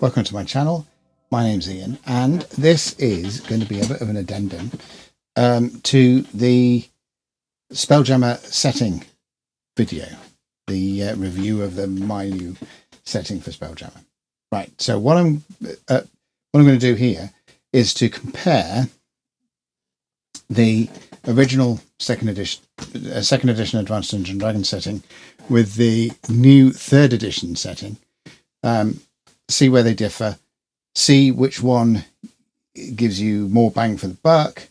Welcome to my channel. My name's Ian, and this is going to be a bit of an addendum to the Spelljammer setting video, the review of the Milieu setting for Spelljammer. Right. So what I'm going to do here is to compare the original second edition Advanced Dungeons and Dragons setting with the new third edition setting. See where they differ, see which one gives you more bang for the buck,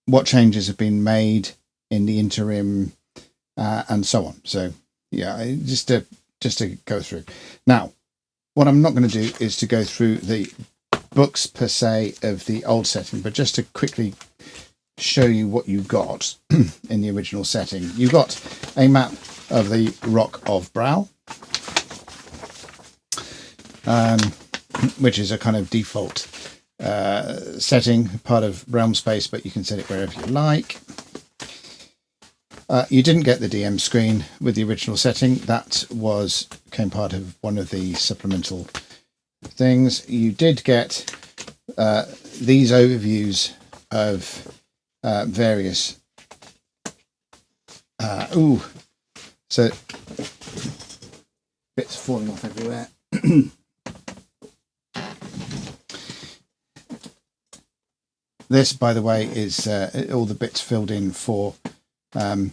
what changes have been made in the interim, and so on. So yeah, just to go through. Now, what I'm not going to do is to go through the books per se of the old setting, but just to quickly show you what you got in the original setting. You got a map of the Rock of Brow, which is a kind of default setting, part of realm space, but you can set it wherever you like. You didn't get the DM screen with the original setting. That came part of one of the supplemental things. You did get these overviews of various so bits falling off everywhere. This, by the way, is all the bits filled in for my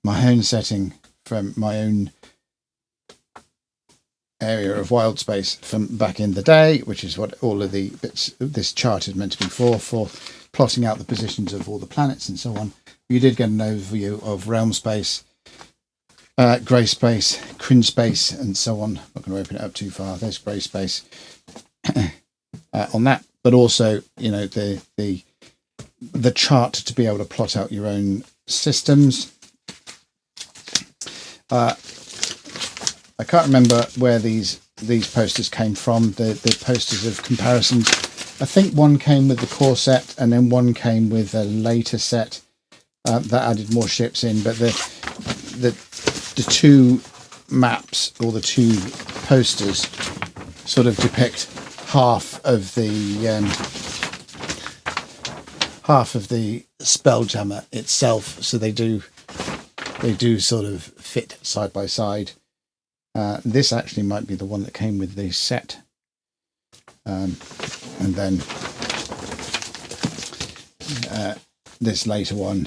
own setting from my own area of wild space from back in the day, which is what all of the bits of this chart is meant to be for plotting out the positions of all the planets and so on. You did get an overview of realm space, grey space, cringe space, and so on. I'm not going to open it up too far. There's grey space on that. But also, you know, the chart to be able to plot out your own systems. I can't remember where these posters came from. The posters of comparisons. I think one came with the core set, and then one came with a later set that added more ships in. But the two maps, or the two posters, sort of depict half of the Spelljammer itself, so they do sort of fit side by side. This actually might be the one that came with the set, and then this later one,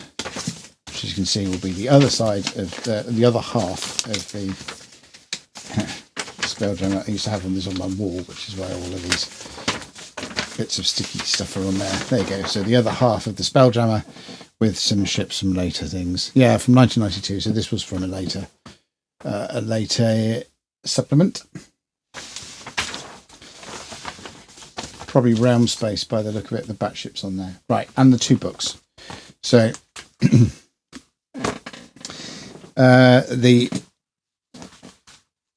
which as you can see, will be the other side of the other half of the Spelljammer. I used to have this on my wall, which is why all of these bits of sticky stuff are on there. There you go. So the other half of the Spelljammer with some ships from later things. Yeah, from 1992. So this was from a later supplement. Probably realm space by the look of it. The battleships on there, right? And the two books. So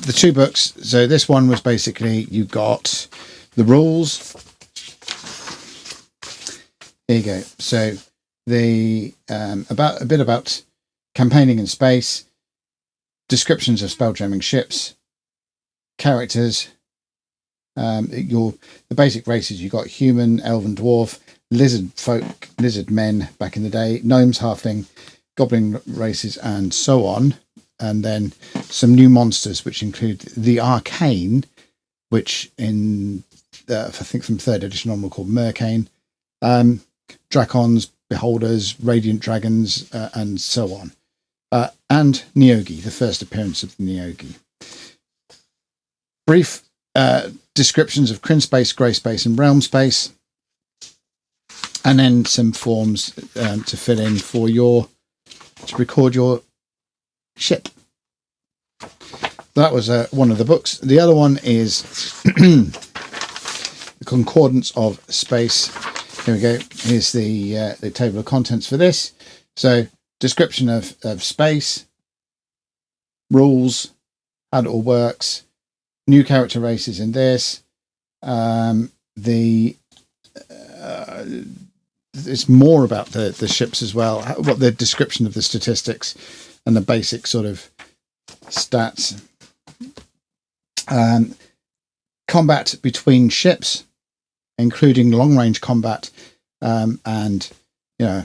the two books. So this one was basically, you got the rules. Here you go. So the about a bit about campaigning in space, descriptions of spelljamming ships, characters, the basic races. You got human, elven, dwarf, lizard folk, lizard men back in the day, gnomes, halfling, goblin races, and so on. And then some new monsters, which include the Arcane, which in I think from third edition on, we're called Mercane, Dracons, Beholders, Radiant Dragons, and so on. And Neogi, the first appearance of the Neogi. Brief descriptions of crin space, grey space, and realm space, and then some forms to fill in for to record your ship. That was one of the books. The other one is the Concordance of Space. Here we go. Here's the table of contents for this. So description of space, rules, how it all works, new character races in this. It's more about the ships as well. What the description of the statistics and the basic sort of stats. combat between ships, including long-range combat, and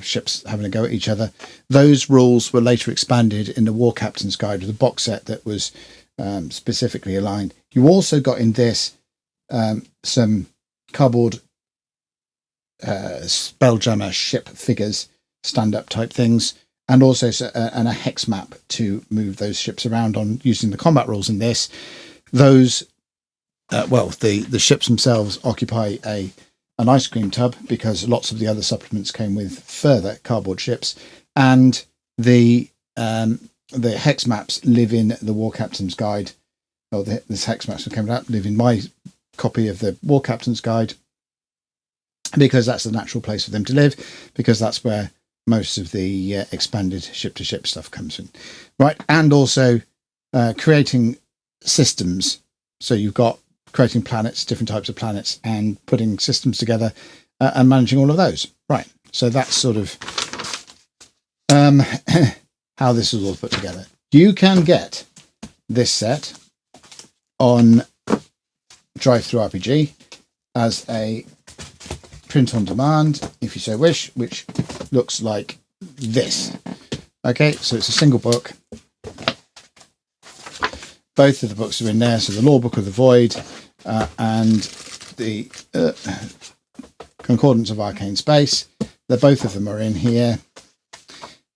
ships having a go at each other. Those rules were later expanded in the War Captain's Guide with a box set that was specifically aligned. You also got in this some cardboard Spelljammer ship figures, stand-up type things, and also a hex map to move those ships around on using the combat rules in this. Those, the ships themselves occupy an ice cream tub because lots of the other supplements came with further cardboard ships, and the hex maps live in the War Captain's Guide. This hex maps that came out live in my copy of the War Captain's Guide because that's the natural place for them to live, because that's where most of the expanded ship-to-ship stuff comes in, right? And also creating systems. So you've got creating planets, different types of planets, and putting systems together and managing all of those. Right. So that's sort of how this is all put together. You can get this set on DriveThruRPG as a print on demand, if you so wish, which looks like this. Okay, so it's a single book. Both of the books are in there, so the Law Book of the Void and the Concordance of Arcane Space. Both of them are in here,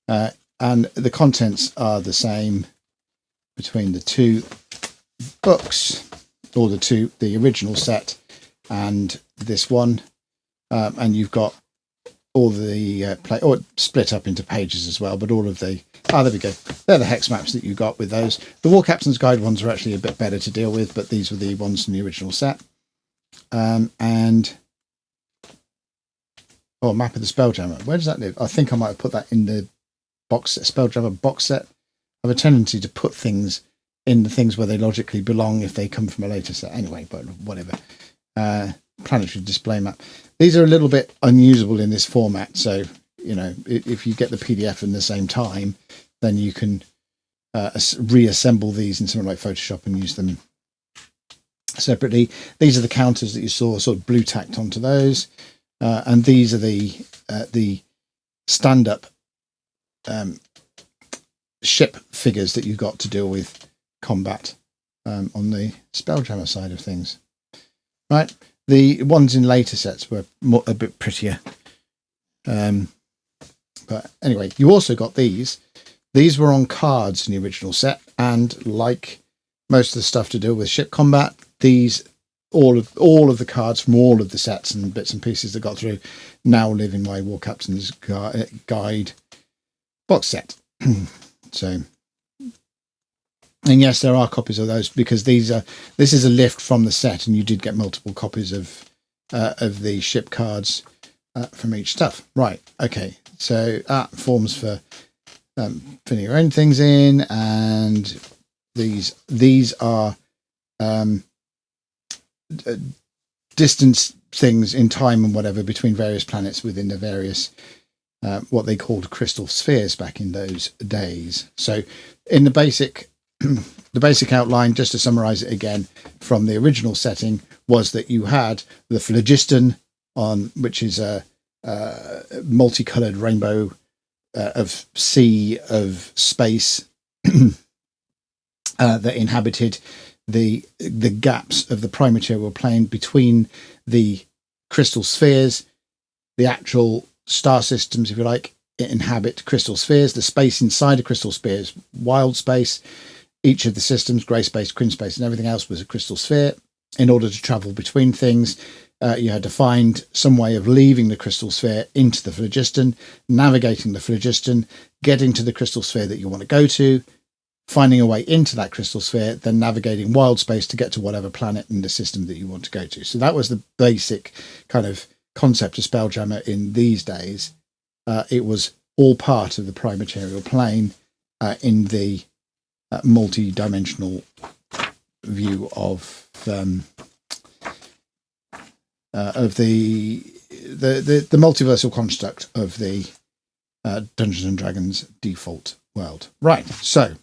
and the contents are the same between the two books, or the original set and this one. And you've got all the split up into pages as well, but all of the there we go. They're the hex maps that you got with those. The War Captain's Guide ones are actually a bit better to deal with, but these were the ones from the original set. And map of the Spelljammer. Where does that live? I think I might have put that in the box set, Spelljammer box set. I have a tendency to put things in the things where they logically belong if they come from a later set. Anyway, but whatever. Planetary display map. These are a little bit unusable in this format, so if you get the PDF in the same time, then you can reassemble these in something like Photoshop and use them separately. These are the counters that you saw sort of blue tacked onto those, and these are the stand-up ship figures that you've got to deal with combat on the Spelljammer side of things. Right. The ones in later sets were a bit prettier. But anyway, you also got these. These were on cards in the original set, and like most of the stuff to do with ship combat, these all of the cards from all of the sets and bits and pieces that got through now live in my War Captain's Guide box set. So, and yes, there are copies of those because this is a lift from the set, and you did get multiple copies of the ship cards from each stuff. Right. Okay. So forms for filling your own things in, and these are distance things in time and whatever between various planets within the various what they called crystal spheres back in those days. So in the basic outline, just to summarize it again from the original setting, was that you had the phlogiston which is a multicolored rainbow of sea, of space that inhabited the gaps of the prime material plane between the crystal spheres. The actual star systems, if you like, inhabit crystal spheres. The space inside the crystal spheres, wild space. Each of the systems, grey space, Quinn space, and everything else was a crystal sphere. In order to travel between things, you had to find some way of leaving the crystal sphere into the phlogiston, navigating the phlogiston, getting to the crystal sphere that you want to go to, finding a way into that crystal sphere, then navigating wild space to get to whatever planet in the system that you want to go to. So that was the basic kind of concept of Spelljammer in these days. It was all part of the prime material plane in the multi-dimensional view of the multiversal construct of the Dungeons and Dragons default world. Right. So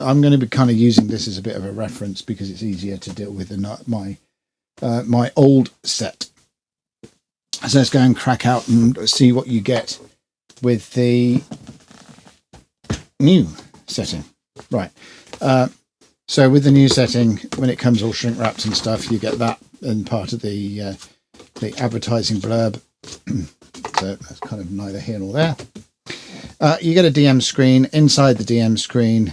I'm going to be kind of using this as a bit of a reference because it's easier to deal with than my old set. So let's go and crack out and see what you get with the new setting. Right. So with the new setting, when it comes all shrink wrapped and stuff, you get that and part of the advertising blurb. So that's kind of neither here nor there. You get a DM screen. Inside the DM screen,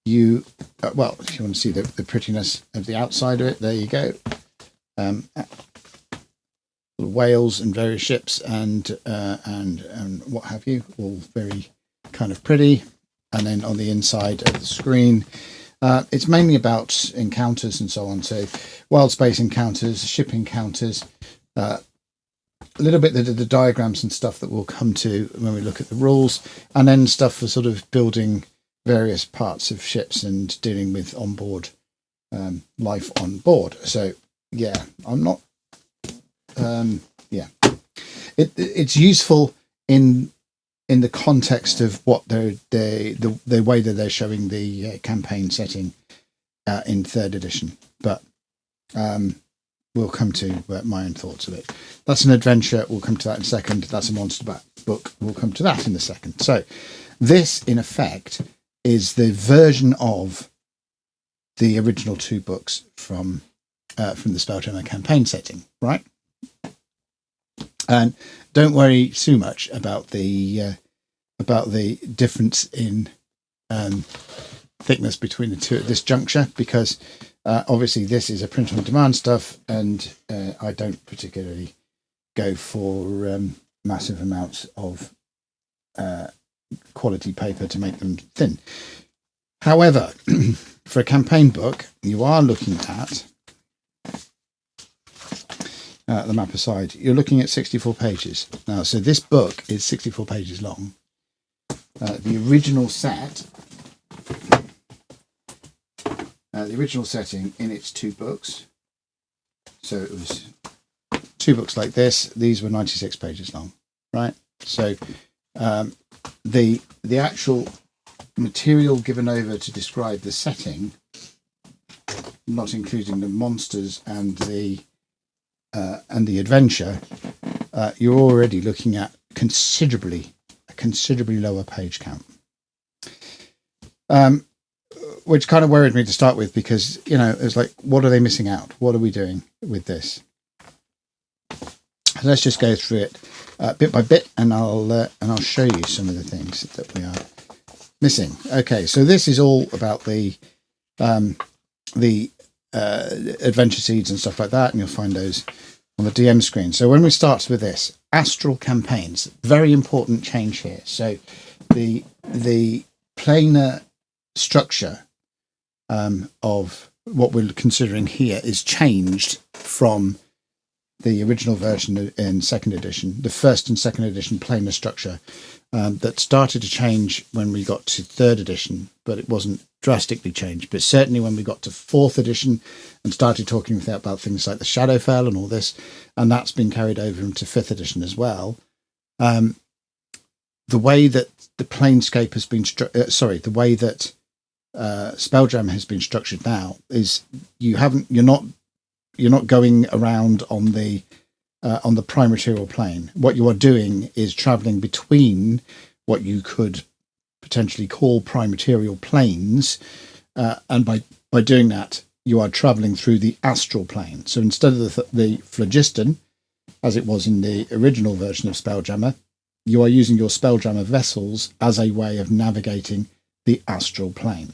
you well, if you want to see the prettiness of the outside of it, there you go. Whales and various ships and what have you, all very kind of pretty. And then on the inside of the screen, it's mainly about encounters and so on. So wild space encounters, ship encounters, a little bit of the diagrams and stuff that we'll come to when we look at the rules, and then stuff for sort of building various parts of ships and dealing with onboard life on board. So yeah, I'm not it's useful in the context of what the way that they're showing the campaign setting in 3rd edition, but we'll come to my own thoughts of it. That's an adventure, we'll come to that in a second. That's a monster book, we'll come to that in a second. So this in effect is the version of the original 2 books from the Spelljammer campaign setting, right? And don't worry too much about the difference in thickness between the two at this juncture, because obviously this is a print on demand stuff, and I don't particularly go for massive amounts of quality paper to make them thin. However, for a campaign book, you are looking at the map aside, you're looking at 64 pages. Now, so this book is 64 pages long. The original set, the original setting in its 2 books. So it was 2 books like this. These were 96 pages long, right? So the actual material given over to describe the setting, not including the monsters and the adventure, you're already looking at a considerably lower page count, which kind of worried me to start with, because it was like, what are they missing out? What are we doing with this? So let's just go through it bit by bit, and I'll show you some of the things that we are missing. Okay, so this is all about the adventure seeds and stuff like that, and you'll find those on the DM screen. So when we start with this, Astral campaigns, very important change here. So the planar structure of what we're considering here is changed from the original version in 2nd edition, the 1st and 2nd edition planar structure that started to change when we got to 3rd edition, but it wasn't drastically changed. But certainly when we got to 4th edition and started talking about things like the Shadowfell and all this, and that's been carried over into 5th edition as well. The way that the planescape has been the way that Spelljammer has been structured now is you're not going around on the prime material plane. What you are doing is traveling between what you could potentially call prime material planes, and by doing that, you are traveling through the astral plane. So instead of the phlogiston, as it was in the original version of Spelljammer, you are using your Spelljammer vessels as a way of navigating the astral plane.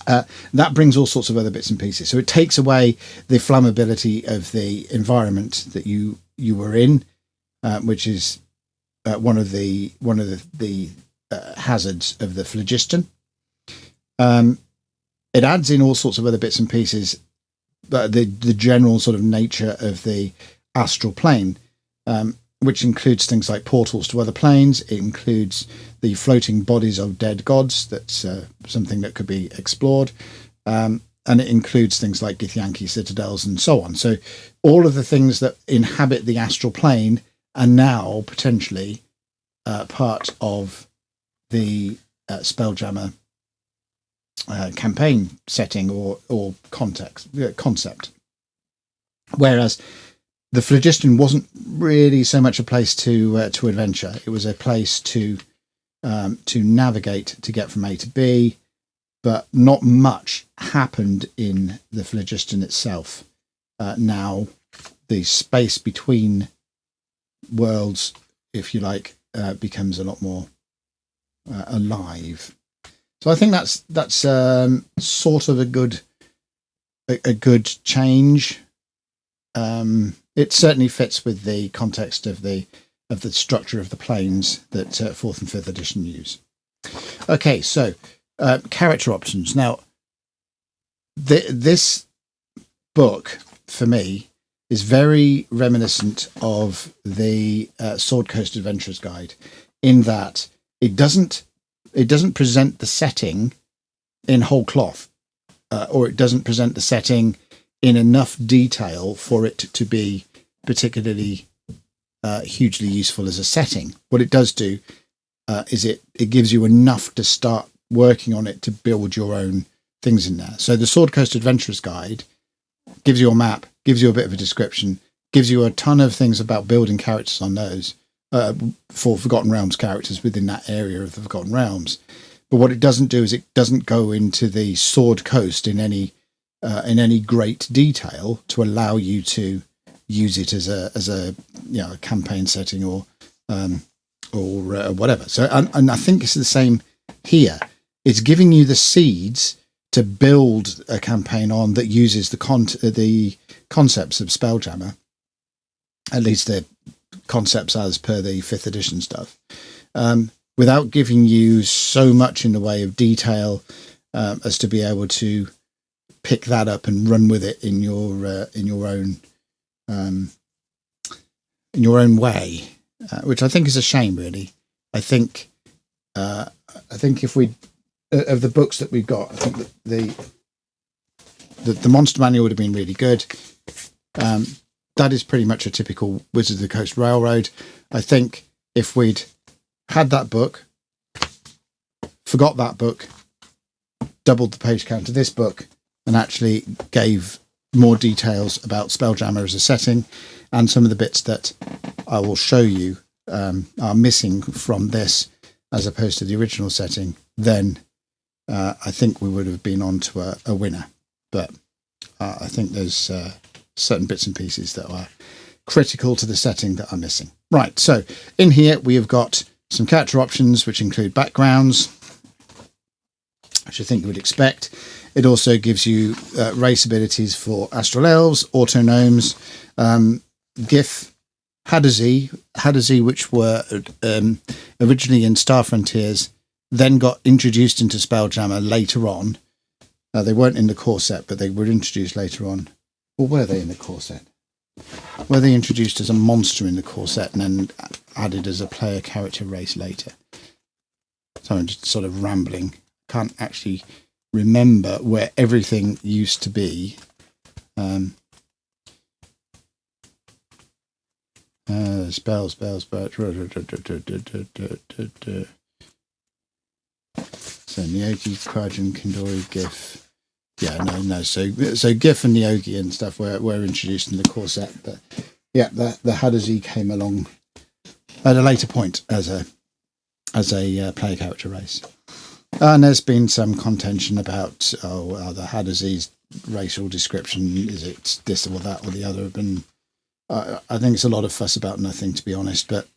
That brings all sorts of other bits and pieces. So it takes away the flammability of the environment that you were in, which is one of the hazards of the phlogiston. It adds in all sorts of other bits and pieces, but the general sort of nature of the astral plane, which includes things like portals to other planes. It includes the floating bodies of dead gods. That's something that could be explored. And it includes things like Githyanki citadels and so on. So all of the things that inhabit the astral plane are now potentially part of the Spelljammer campaign setting or concept. Whereas the phlogiston wasn't really so much a place to adventure. It was a place to navigate to get from A to B, but not much happened in the phlogiston itself. Now, the space between worlds, if you like, becomes a lot more alive. So I think that's sort of a good change. It certainly fits with the context of the structure of the planes that 4th and 5th edition use. Okay, so character options. Now, this book for me is very reminiscent of the Sword Coast Adventurer's Guide, in that it doesn't present the setting in whole cloth, or it doesn't present the setting in enough detail for it to be particularly hugely useful as a setting. What it does do is it gives you enough to start working on it to build your own things in there. So the Sword Coast Adventurer's Guide gives you a map, gives you a bit of a description, gives you a ton of things about building characters on those for Forgotten Realms characters within that area of the Forgotten Realms. But what it doesn't do is it doesn't go into the Sword Coast in any great detail to allow you to use it as a campaign setting or whatever. So and I think it's the same here. It's giving you the seeds to build a campaign on that uses the concepts of Spelljammer, at least the concepts as per the 5th edition stuff, without giving you so much in the way of detail as to be able to pick that up and run with it in your own way, which I think is a shame, really. I think if we of the books that we've got, I think that the monster manual would have been really good. That is pretty much a typical Wizards of the Coast Railroad. I think if we'd had that book, forgot that book, doubled the page count of this book, and actually gave more details about Spelljammer as a setting, and some of the bits that I will show you are missing from this as opposed to the original setting, then I think we would have been on to a winner. But I think there's certain bits and pieces that are critical to the setting that are missing. Right, so in here we have got some character options which include backgrounds, which I think you would expect. It also gives you race abilities for Astral Elves, Autognomes, GIF, Hadazee, which were originally in Star Frontiers, then got introduced into Spelljammer later on. They weren't in the core set, but they were introduced later on. Or were they in the core set? Were they introduced as a monster in the core set and then added as a player character race later? So I'm just sort of rambling. Can't actually remember where everything used to be. Spells. So Neogi, Quadrant, Kandori, GIF. Yeah, no. So GIF and Neogi and stuff were introduced in the core set, but yeah, the Hadazee came along at a later point as a player character race. And there's been some contention about the Hadazee's racial description. Is it this or that or the other? And I think it's a lot of fuss about nothing, to be honest. But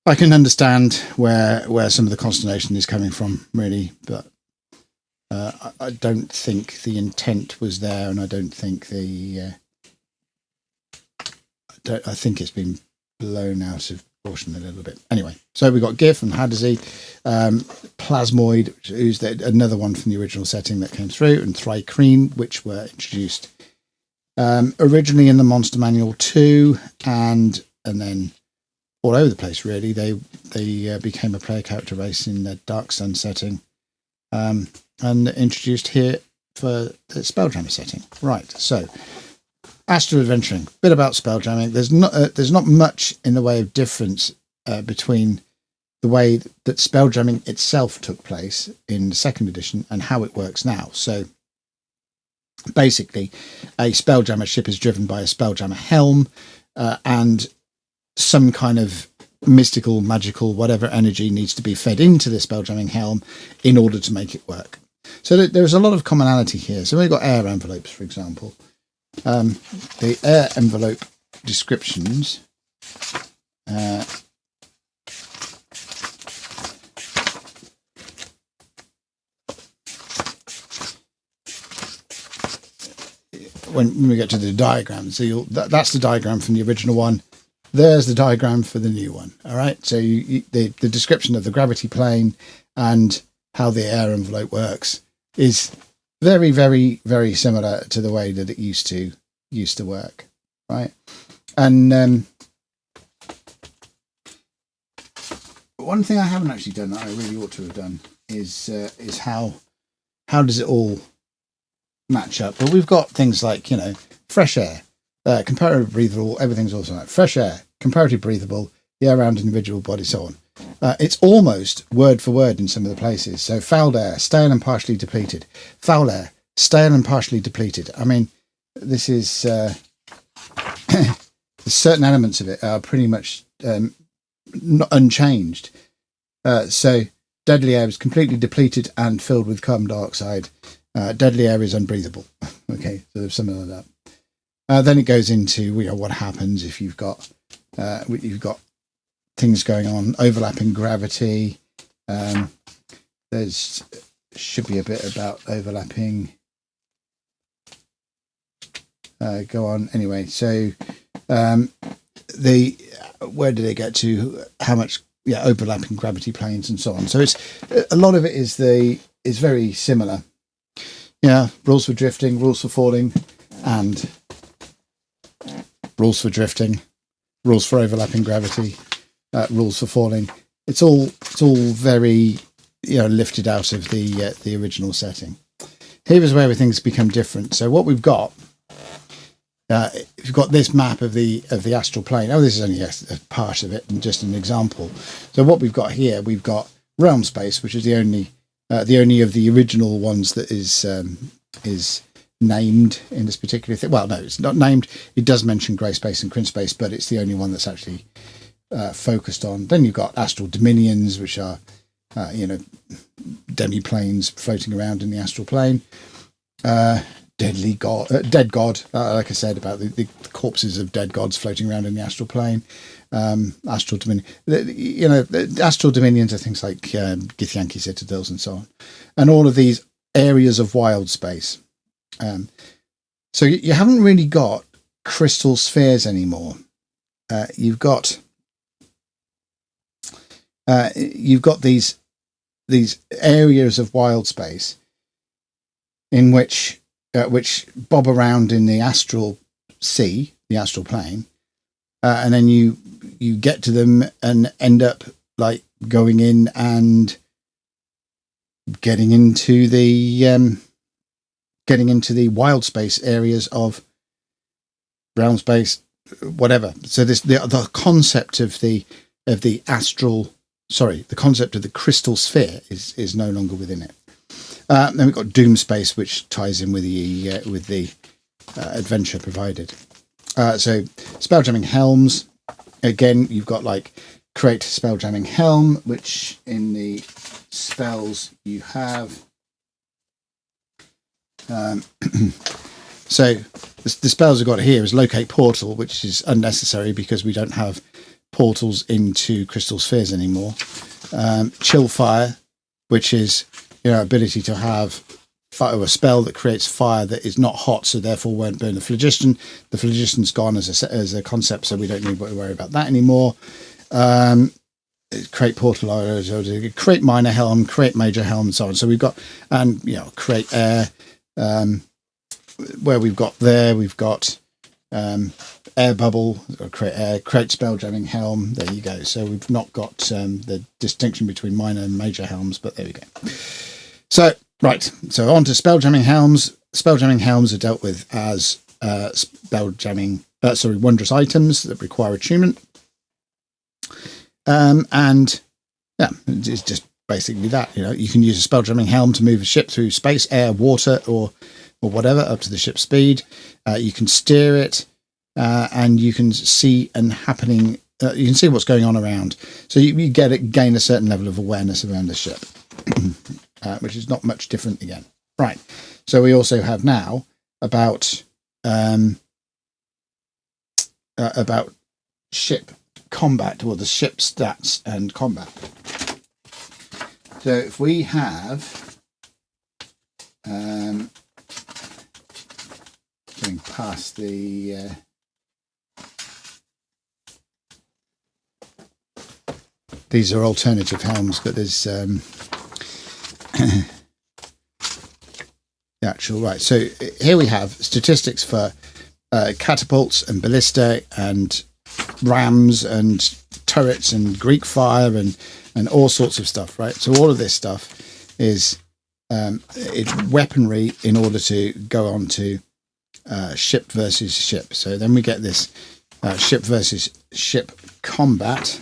I can understand where some of the consternation is coming from, really. But I don't think the intent was there, and I don't think I think it's been blown out of proportion a little bit. Anyway, so we've got GIF and Hadazee, Plasmoid, who's another one from the original setting that came through, and Thrycreen, which were introduced originally in the Monster Manual 2, and then all over the place, really. They became a player character race in the Dark Sun setting, and introduced here for the Spelljammer setting. Right, so Astral Adventuring, bit about Spelljamming. There's not much in the way of difference between the way that spelljamming itself took place in the second edition and how it works now. So basically, a spelljammer ship is driven by a spelljammer helm, and some kind of mystical, magical, whatever energy needs to be fed into the spelljamming helm in order to make it work. So there's a lot of commonality here. So we've got air envelopes, for example. The air envelope descriptions. When we get to the diagram, so that's the diagram from the original one. There's the diagram for the new one. All right. So the description of the gravity plane and how the air envelope works is very, very, very similar to the way that it used to work. Right. And one thing I haven't actually done that I really ought to have done is how does it all match up? But we've got things like, fresh air, comparative breathable, everything's also like fresh air, comparative breathable, the air around individual body, so on. It's almost word for word in some of the places. So foul air, stale and partially depleted. Foul air, stale and partially depleted. I mean, this is certain elements of it are pretty much not unchanged. So deadly air is completely depleted and filled with carbon dioxide. Deadly air is unbreathable. Okay, so something like that. Then it goes into what happens if you've got things going on, overlapping gravity. There's should be a bit about overlapping. Go on anyway. So where do they get to? How much? Yeah, overlapping gravity planes and so on. So it's a lot of it is very similar. Yeah, rules for drifting, rules for falling, and rules for drifting, rules for overlapping gravity, rules for falling. It's all very lifted out of the original setting. Here is where things become different. So what we've got, if you've got this map of the astral plane. Oh, this is only a part of it and just an example. So what we've got here, we've got realm space, which is the only of the original ones that is named in this particular thing. Well, no, it's not named. It does mention grey space and crin space, but it's the only one that's actually focused on. Then you've got astral dominions, which are demi-planes floating around in the astral plane. Dead god, like I said, about the corpses of dead gods floating around in the astral plane. Astral dominion, the astral dominions are things like Githyanki citadels and so on, and all of these areas of wild space. So you haven't really got crystal spheres anymore. You've got these areas of wild space in which bob around in the astral sea, the astral plane, and then you get to them and end up like going in and getting into the wild space areas of realm space, whatever. So the concept of the concept of the crystal sphere is no longer within it. Then we've got doom space, which ties in with the adventure provided. So spelljamming helms. Again, you've got like create spelljamming helm, which in the spells you have. So the spells I've got here is locate portal, which is unnecessary because we don't have portals into crystal spheres anymore. Chill fire, which is ability to have fire, or a spell that creates fire that is not hot, so therefore won't burn the phlogiston. The phlogiston's gone as a concept, so we don't need to worry about that anymore. Create portal, create minor helm, create major helm, and so on. So we've got, and create air. Where we've got air bubble, or create spelljamming helm. There you go. So we've not got the distinction between minor and major helms, but there we go. So right, so on to spelljamming helms. Spelljamming helms are dealt with as wondrous items that require attunement. And Yeah, it's just basically that. You know, you can use a spelljamming helm to move a ship through space, air, water, or whatever up to the ship's speed. You can steer it, and you can see you can see what's going on around. So you gain a certain level of awareness around the ship, which is not much different again. Right. So we also have now about ship combat, or the ship stats and combat. So if we have getting past the these are alternative helms, but there's the actual right. So here we have statistics for catapults and ballista and rams and turrets and Greek fire and all sorts of stuff, right? So all of this stuff is it's weaponry in order to go on to ship versus ship. So then we get this ship versus ship combat,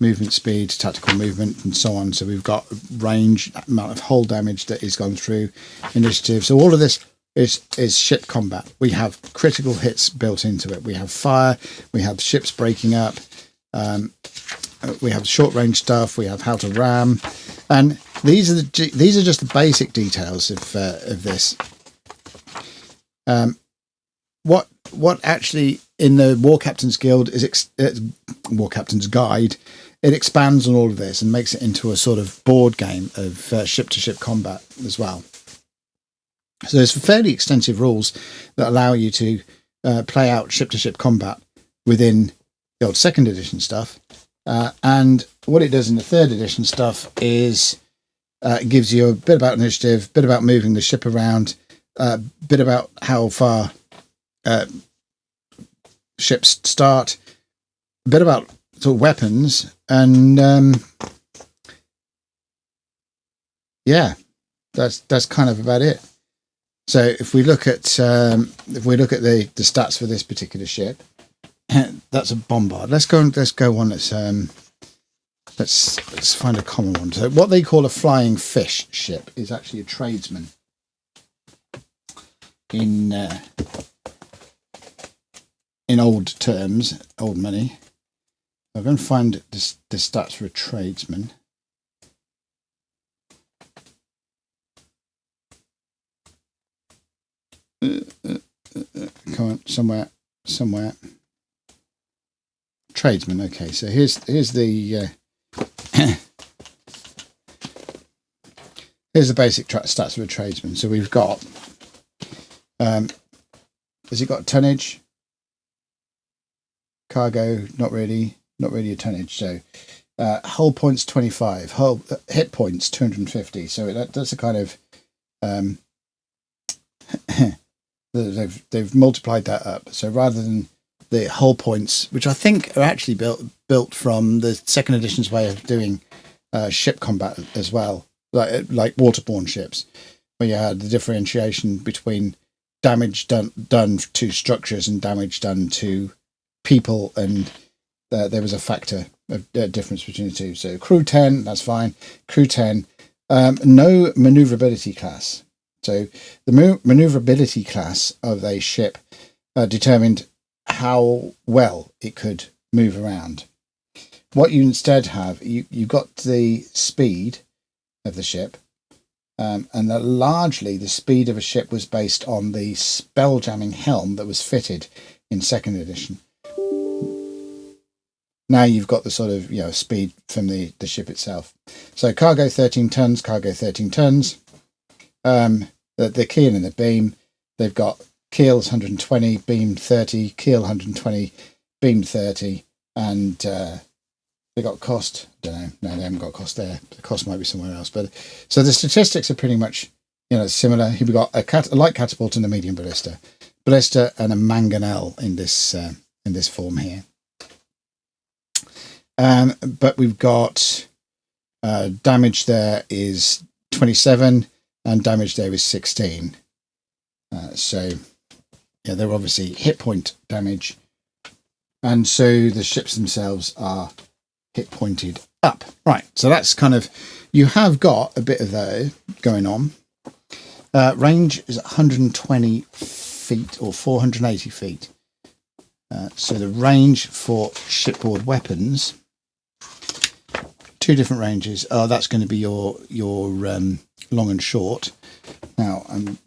movement speed, tactical movement, and so on. So we've got range, amount of hull damage that is gone through, initiative. So all of this is ship combat. We have critical hits built into it. We have fire. We have ships breaking up. We have short range stuff. We have how to ram, and these are just the basic details of this. What actually in the War Captain's Guild is War Captain's Guide. It expands on all of this and makes it into a sort of board game of ship-to-ship combat as well. So there's fairly extensive rules that allow you to play out ship-to-ship combat within the old 2nd edition stuff. And what it does in the 3rd edition stuff is it gives you a bit about initiative, a bit about moving the ship around, a bit about how far ships start, a bit about sort of weapons, and yeah, that's kind of about it. So if we look at the stats for this particular ship, that's a bombard. Let's go on. Let's find a common one. So what they call a flying fish ship is actually a tradesman in old terms, old money. I'm going to find the stats for a tradesman. Come on, somewhere. Tradesman. Okay, so here's the here's the basic stats for a tradesman. So we've got has he got tonnage? Cargo, not really a tonnage. So hull points 25, hull hit points 250. So that's a kind of they've multiplied that up. So rather than the hull points, which I think are actually built from the 2nd edition's way of doing ship combat as well, like waterborne ships, where you had the differentiation between damage done to structures and damage done to people, and there was a factor of difference between the two. So crew 10, that's fine. Crew 10, no maneuverability class. So the maneuverability class of a ship determined how well it could move around. What you instead have, you got the speed of the ship, and largely the speed of a ship was based on the spelljamming helm that was fitted in 2nd edition. Now you've got the sort of speed from the ship itself. So cargo 13 tons, the keel and the beam, they've got keels 120, beam 30, keel 120, beam 30, and they got cost. Don't know. No, they haven't got cost there. The cost might be somewhere else. But so the statistics are pretty much similar. Here we got a light catapult and a medium ballista and a mangonel in this form here. But we've got damage there is 27 and damage there is 16. So yeah, they're obviously hit point damage, and so the ships themselves are hit pointed up. Right, so that's kind of, you have got a bit of that going on. Range is 120 feet or 480 feet. So the range for shipboard weapons, two different ranges. Oh, that's going to be your long and short. Now I'm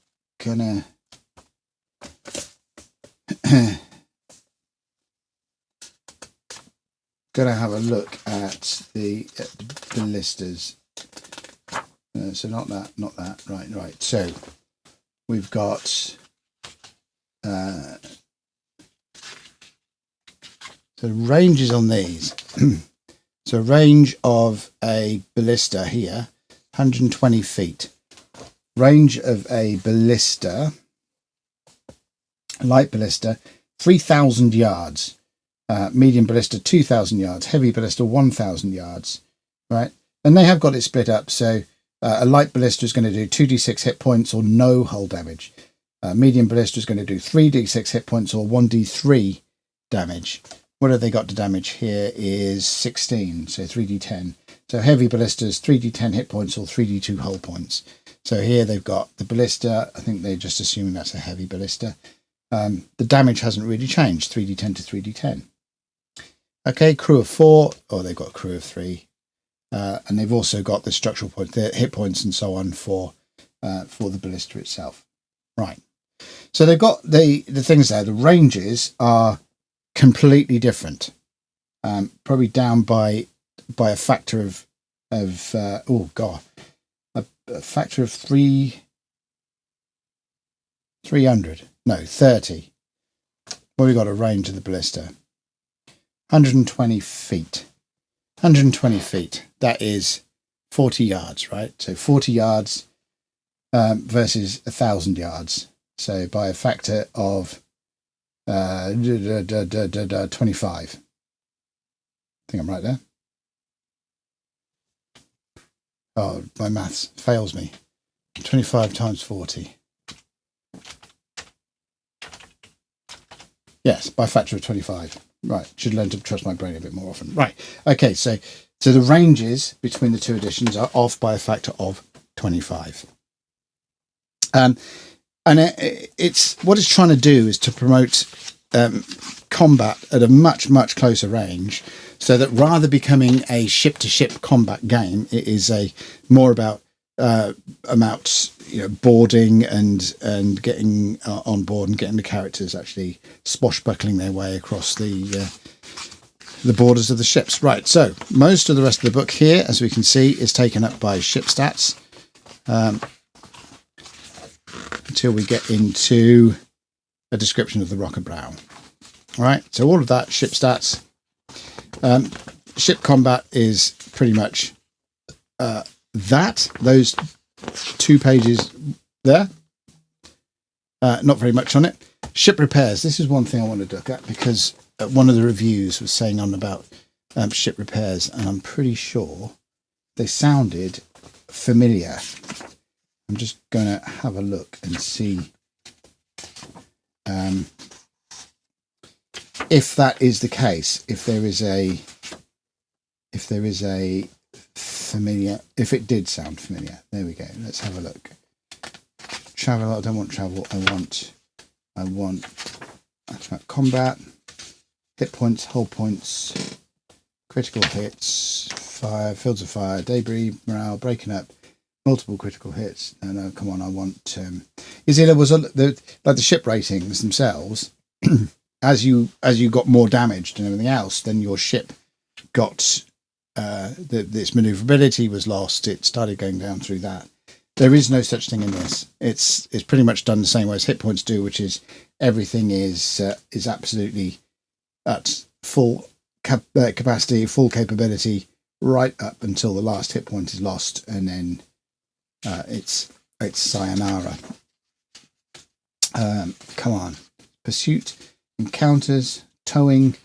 gonna have a look at the ballistas. So not that. Right. So we've got so ranges on these. So range of a ballista here, 120 feet. Range of a ballista, light ballista, 3,000 yards. Medium ballista, 2,000 yards. Heavy ballista, 1,000 yards. Right, and they have got it split up. So a light ballista is going to do 2d6 hit points or no hull damage. Medium ballista is going to do 3d6 hit points or 1d3 damage. What have they got to damage here is 16, so 3d10. So heavy ballistas, 3d10 hit points or 3d2 hull points. So here they've got the ballista. I think they're just assuming that's a heavy ballista. The damage hasn't really changed, 3d10 to 3d10. Okay, crew of 4, or they've got a crew of 3. And they've also got the structural point, the hit points and so on for the ballista itself. Right. So they've got the things there. The ranges are completely different. Probably down by a factor of a factor of 300. No, 30. Well, we got a range of the ballista. 120 feet. 120 feet. That is 40 yards, right? So 40 yards versus 1,000 yards. So by a factor of 25. I think I'm right there. Oh, my maths fails me. 25 times 40. Yes, by a factor of 25. Right, should learn to trust my brain a bit more often. Right, okay, so the ranges between the two editions are off by a factor of 25. And it's what it's trying to do is to promote combat at a much closer range, so that rather becoming a ship-to-ship combat game, it is a more about boarding and getting on board and getting the characters actually swashbuckling their way across the borders of the ships. Right, so most of the rest of the book here, as we can see, is taken up by ship stats until we get into a description of the Rocket Brow. All right, so all of that, ship stats. Ship combat is pretty much those 2 pages there. Not very much on it. Ship repairs. This is one thing I wanted to look at, because one of the reviews was saying on about ship repairs, and I'm pretty sure they sounded familiar. I'm just going to have a look and see if that is the case. If there is a familiar, if it did sound familiar. There we go. Let's have a look. Travel. I don't want travel. I want combat, hit points, hull points, critical hits, fire, fields of fire, debris, morale, breaking up, multiple critical hits. No, come on. I want. You see, there was the ship ratings themselves. as you got more damaged and everything else, then your ship got. Its maneuverability was lost. It started going down through that. There is no such thing in this. It's pretty much done the same way as hit points do, which is everything is absolutely at full capacity, full capability, right up until the last hit point is lost, and then it's sayonara. Come on, pursuit, encounters, towing,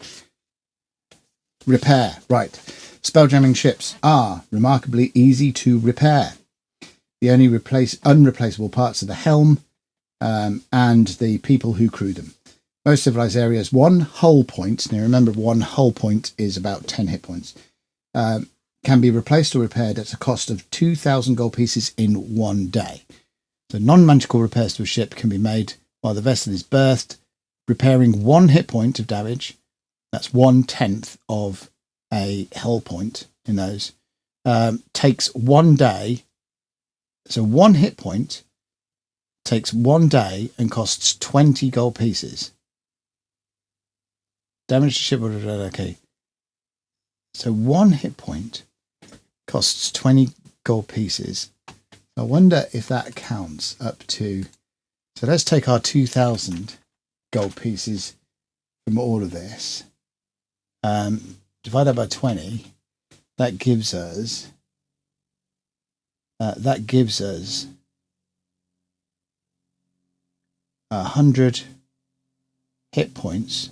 repair. Right. Spelljamming ships are remarkably easy to repair. The only unreplaceable parts are the helm and the people who crew them. Most civilized areas, 1 hull point. Now remember, 1 hull point is about 10 hit points. can be replaced or repaired at a cost of 2,000 gold pieces in 1 day. So non-magical repairs to a ship can be made while the vessel is berthed, repairing 1 hit point of damage. That's 1/10 of a hull point in those. Takes 1 day. So 1 hit point takes 1 day and costs 20 gold pieces. Damage to ship. Okay. So 1 hit point costs 20 gold pieces. I wonder if that counts up to... So let's take our 2,000 gold pieces from all of this. Divide that by 20. That gives us 100 hit points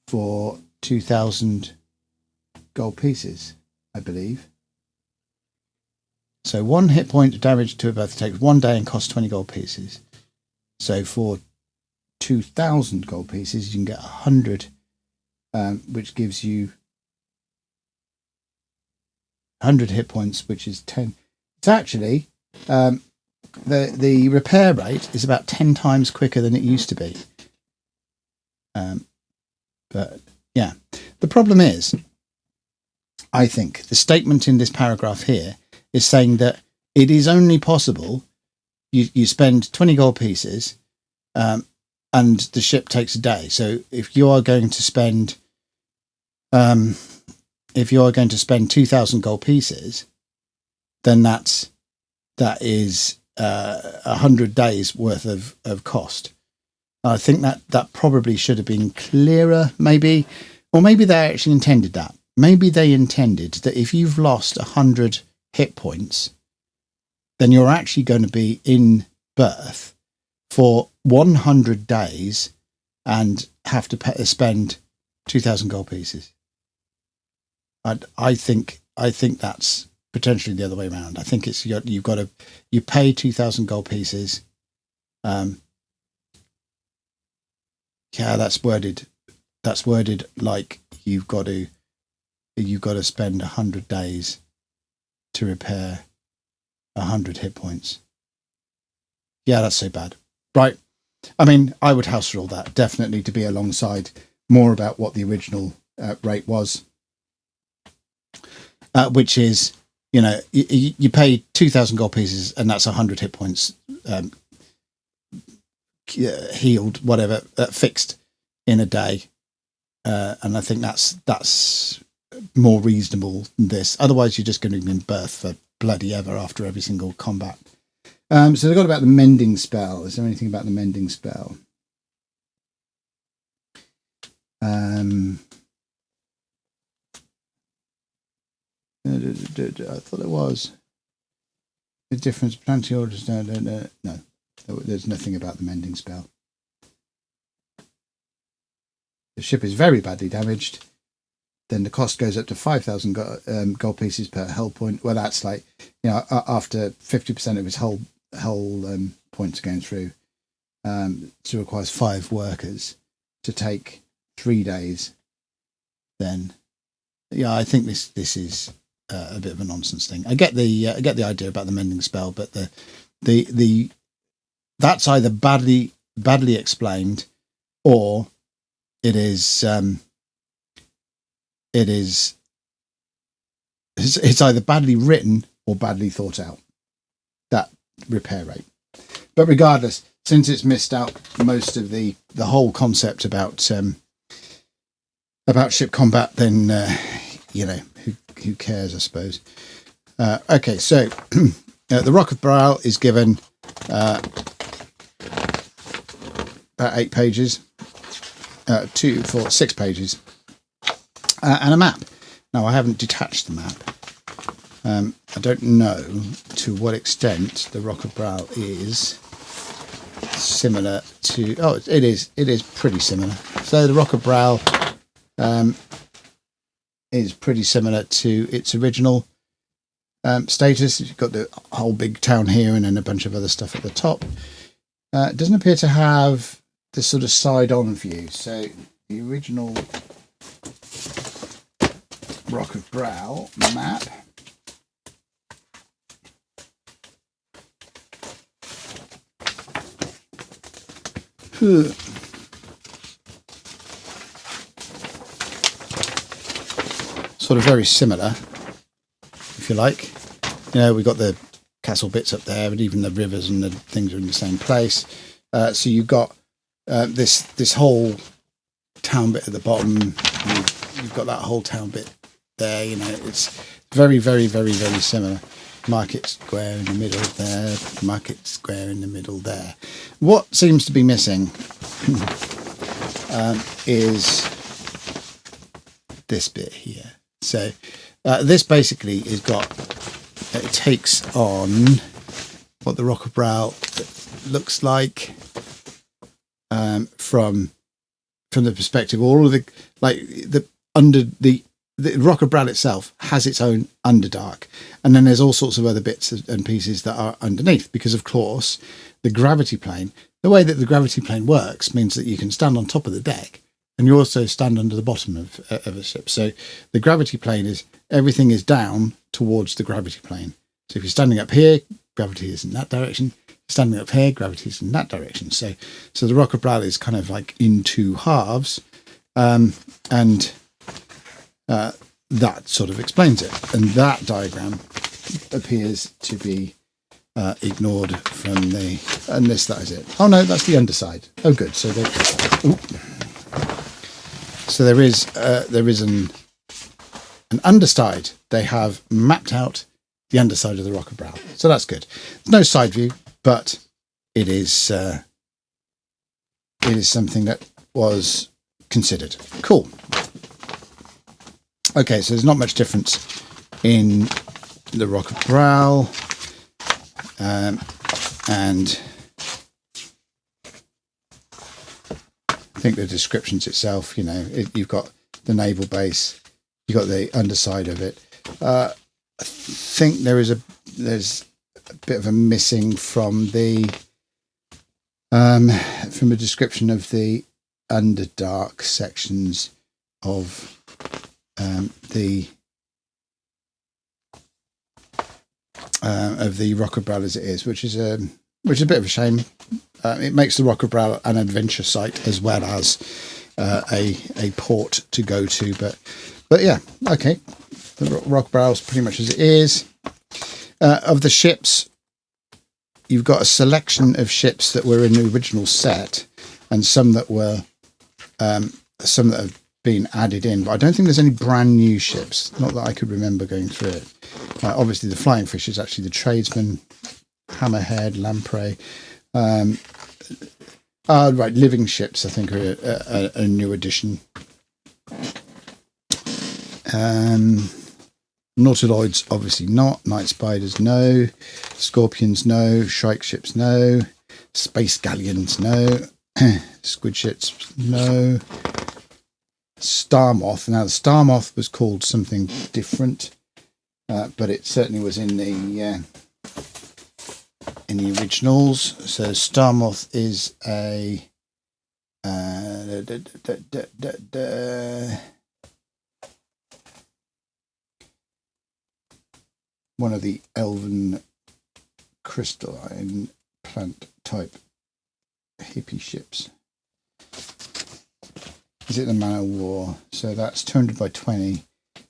for 2,000 gold pieces, I believe. So 1 hit point of damage to a berth takes 1 day and costs 20 gold pieces. So for 2,000 gold pieces, you can get 100, which gives you 100 hit points, which is 10. It's actually, the repair rate is about 10 times quicker than it used to be. But yeah, the problem is, I think the statement in this paragraph here is saying that it is only possible you spend 20 gold pieces and the ship takes a day. So if you are going to spend 2,000 gold pieces, then that is 100 days worth of cost. I think that probably should have been clearer, maybe, or maybe they actually intended that. Maybe they intended that if you've lost 100 hit points, then you're actually going to be in berth for 100 days and have to spend 2,000 gold pieces. I think that's potentially the other way around. I think it's you pay 2,000 gold pieces. Yeah, that's worded like you've got to spend 100 days to repair 100 hit points. Yeah, that's so bad. Right. I mean, I would house rule that definitely to be alongside more about what the original rate was, which is, you pay 2,000 gold pieces and that's 100 hit points healed, whatever, fixed in a day. And I think that's more reasonable than this. Otherwise, you're just going to be in berth for bloody ever after every single combat. So they've got about the mending spell. Is there anything about the mending spell? I thought there was a difference. Plenty orders. No. There's nothing about the mending spell. The ship is very badly damaged. Then the cost goes up to 5,000 gold pieces per hull point. Well, that's like, after 50% of his hull points are going through. So it requires 5 workers to take 3 days. Then, yeah, I think this is a bit of a nonsense thing. I get the idea about the mending spell, but the that's either badly explained, or it's either badly written or badly thought out, that repair rate. But regardless, since it's missed out most of the whole concept about ship combat, then who cares, I suppose. Okay, so the Rock of Bral is given about 8 pages, 2, 4, 6 pages, and a map. Now, I haven't detached the map. I don't know to what extent the Rock of Bral is similar to... Oh, it is pretty similar. So the Rock of Bral is pretty similar to its original status. You've got the whole big town here and then a bunch of other stuff at the top. It doesn't appear to have this sort of side-on view. So the original Rock of Brow map. Sort of very similar, if you like. You know, we've got the castle bits up there, and even the rivers and the things are in the same place. So you've got this whole town bit at the bottom. You've got that whole town bit there. You know, it's very, very, very, very similar. Market square in the middle there. Market square in the middle there. What seems to be missing is this bit here. So this basically is got. It takes on what the Rock of Brow looks like from the perspective, all of the Rock of Brow itself has its own Underdark, and then there's all sorts of other bits and pieces that are underneath, because of course the gravity plane, the way that the gravity plane works means that you can stand on top of the deck and you also stand under the bottom of a ship. So the gravity plane is, everything is down towards the gravity plane. So if you're standing up here, gravity is in that direction. Standing up here, gravity is in that direction. So the Rock of Brow is kind of like in two halves, and that sort of explains it. And that diagram appears to be ignored from the, and that is it. Oh no, that's the underside. Oh good. So there is an underside. They have mapped out the underside of the Rock of Brow, so that's good. There's no side view, but it is something that was considered. Cool. Okay, so there's not much difference in the Rock of Brow, and I think the descriptions itself, you know, you've got the naval base, you've got the underside of it. I think there's a bit of a missing from the description of the Underdark sections of the Rock of Brow as it is, which is a bit of a shame. It makes the Rock of Brow an adventure site as well as a port to go to, but yeah, okay. The Rock of Brow is pretty much as it is. Of the ships, you've got a selection of ships that were in the original set, and some that have been added in, but I don't think there's any brand new ships, not that I could remember going through it. Obviously the Flying Fish is actually the Tradesman, Hammerhead, Lamprey. Right, living ships I think are a new addition. Nautiloids obviously not. Night Spiders no. Scorpions no. Shrike ships no. Space Galleons no. Squid ships no. Star Moth. Now the Star Moth was called something different, but it certainly was in the originals. So Star Moth is a one of the elven crystalline plant type hippie ships. Is it the Man of War? So that's 200 by 20.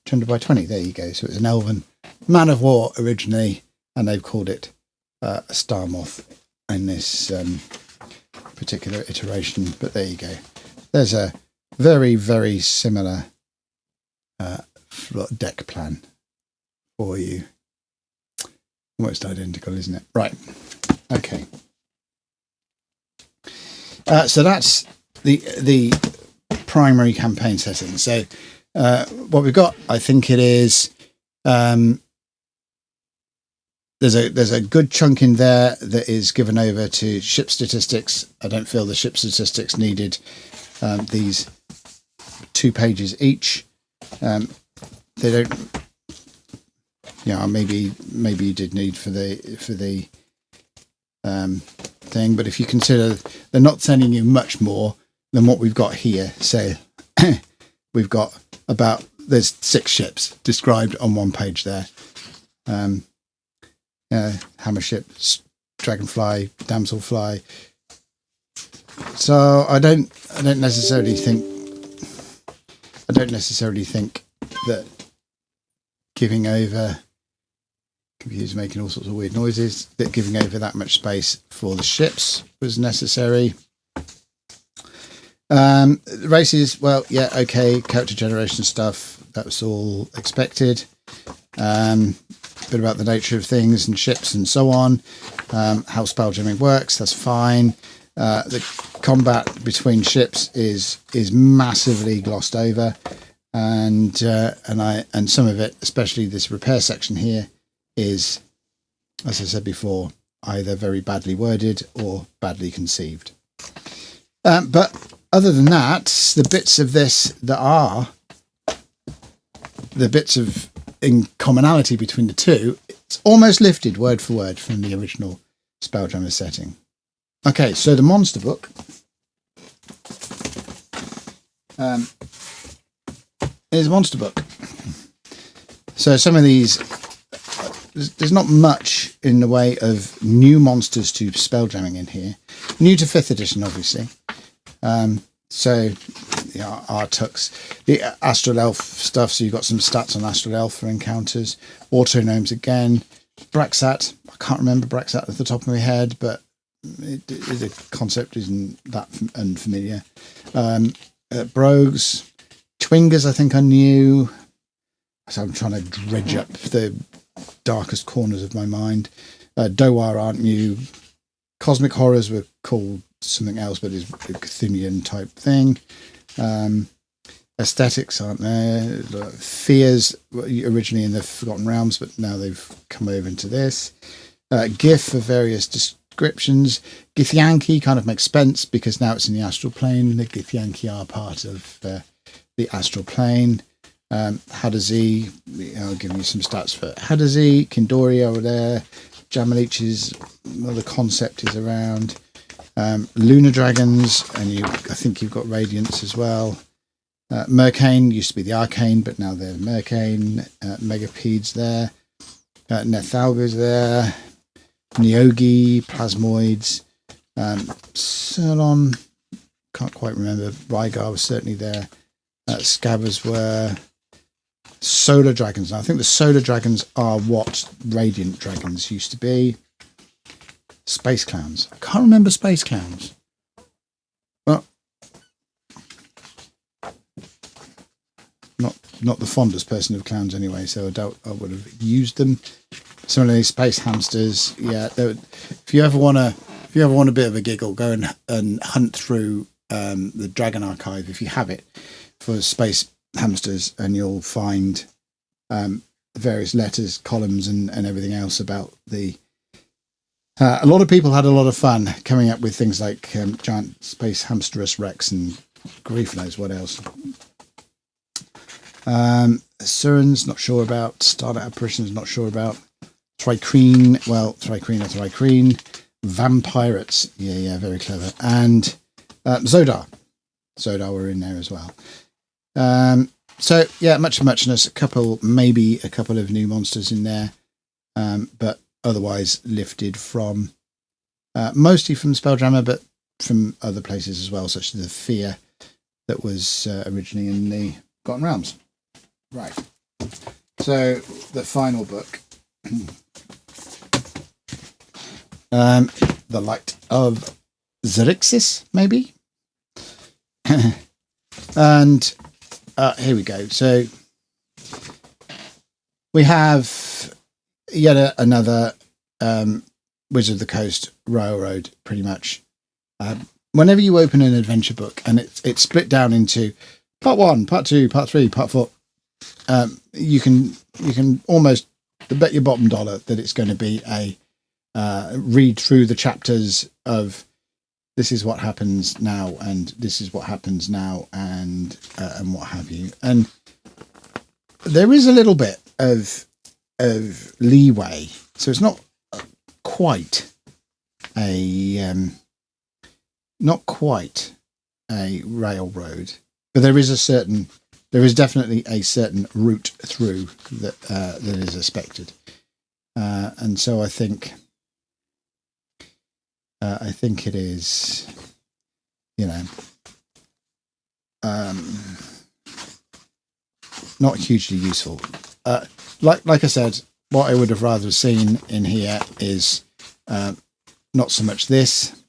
200 by 20, there you go. So it's an elven Man of War originally, and they've called it a Star Moth in this particular iteration. But there you go. There's a very, very similar deck plan for you. Almost identical, isn't it? Right. Okay. So that's the primary campaign setting. So what we've got, I think it is, there's a good chunk in there that is given over to ship statistics. I don't feel the ship statistics needed these 2 pages each. They don't. Yeah, maybe you did need for the thing, but if you consider they're not sending you much more than what we've got here, so we've got about there's 6 ships described on one page there. Hammer ship, dragonfly, damselfly. So I don't necessarily think that giving over, computer's making all sorts of weird noises, that giving over that much space for the ships was necessary. Races, well, yeah, okay, character generation stuff, that was all expected. Bit about the nature of things and ships and so on, how spelljamming works, that's fine. The combat between ships is massively glossed over, and some of it, especially this repair section here, is, as I said before, either very badly worded or badly conceived. But other than that, the bits of this that are the bits of in commonality between the two, it's almost lifted word for word from the original Spelljammer setting. Okay, so the monster book is a monster book. So some of these, there's not much in the way of new monsters to Spelljamming in here. New to 5th edition, obviously. So, yeah, Artux, the Astral Elf stuff, so you've got some stats on Astral Elf for encounters. Autognomes again. Braxat, I can't remember Braxat at the top of my head, but the concept isn't that unfamiliar. Brogues, Twingers, I think I knew. So I'm trying to dredge up the darkest corners of my mind. Doar aren't new. Cosmic Horrors were called something else, but it's a Cthulhian type thing. Aesthetics aren't there. Fears were originally in the Forgotten Realms, but now they've come over into this. GIF for various descriptions. Githyanki kind of makes sense because now it's in the astral plane. The Githyanki are part of the astral plane. Hadazi, I'll give you some stats for Hadazi. Kindori over there. Jamalich's, well, the concept is around. Lunar Dragons, and I think you've got Radiance as well. Mercane used to be the Arcane, but now they're Mercane. Megapedes there. Nethalga's there. Neogi, Plasmoids. Cylon, can't quite remember. Rygar was certainly there. Scabbers were. Solar Dragons. Now, I think the Solar Dragons are what Radiant Dragons used to be. Space Clowns. I can't remember Space Clowns. Well, not the fondest person of clowns anyway, so I doubt I would have used them. Similarly, Space Hamsters. Yeah, if you ever want a bit of a giggle, go and hunt through the Dragon Archive if you have it for Space Hamsters, and you'll find various letters, columns, and everything else about the. A lot of people had a lot of fun coming up with things like giant space hamsterus Rex and grief knows what else. Surans, not sure about. Starlight Apparitions, not sure about. Thrycreen, well, Thrycreen. Vampirates, yeah, very clever. And Zodar. Zodar were in there as well. So yeah, much of muchness. Maybe a couple of new monsters in there, but otherwise lifted from mostly from Spelljammer, but from other places as well, such as the Fear that was originally in the Forgotten Realms. Right. So the final book, The Light of Xerxes, maybe, and. Here we go. So we have yet another Wizard of the Coast railroad, pretty much. Whenever you open an adventure book and it's split down into part 1, part 2, part 3, part 4, you can almost bet your bottom dollar that it's going to be a read through the chapters of this is what happens now, and this is what happens now, and what have you. And there is a little bit of leeway, so it's not quite a railroad, but there is a certain there is definitely a certain route through that that is expected, and so I think it is, not hugely useful. Like I said, what I would have rather seen in here is not so much this,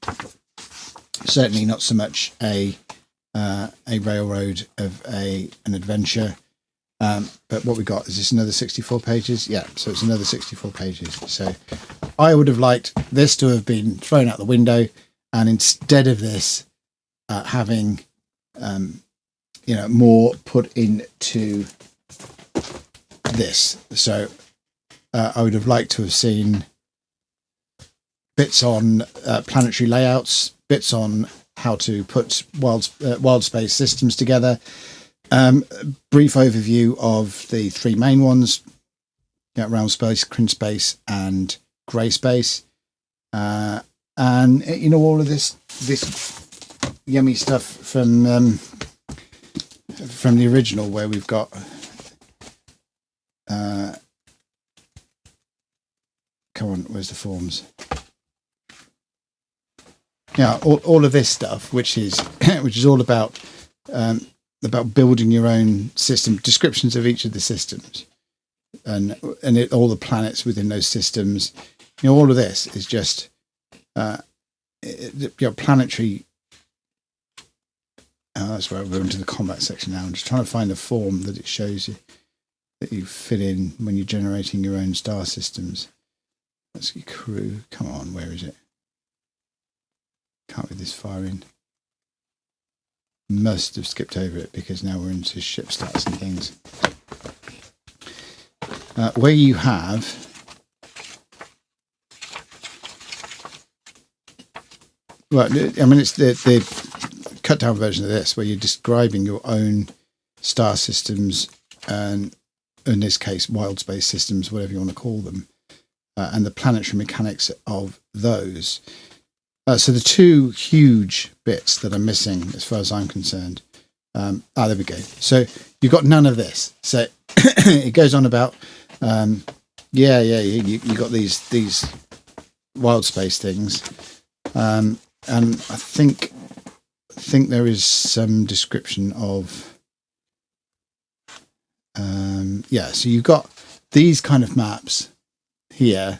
certainly not so much a railroad of an adventure, but what we got is this another 64 pages. Yeah, so it's another 64 pages. So I would have liked this to have been thrown out the window, and instead of this having more put into this. So I would have liked to have seen bits on planetary layouts, bits on how to put wild space systems together, brief overview of the three main ones, round space, crin space, and grey space, and all of this yummy stuff from the original, where we've got come on, where's the forms? Yeah, all of this stuff, which is all about building your own system, descriptions of each of the systems, and all the planets within those systems. All of this is just planetary. That's where we're into the combat section now. I'm just trying to find the form that it shows you that you fill in when you're generating your own star systems. Let's see, crew. Come on, where is it? Can't be this far in. Must have skipped over it because now we're into ship stats and things. Where you have it's the cut down version of this, where you're describing your own star systems, and in this case wild space systems, whatever you want to call them, and the planetary mechanics of those. So the two huge bits that are missing, as far as I'm concerned, there we go. So you've got none of this. So it goes on about, you got these wild space things, and I think there is some description of, so you've got these kind of maps here,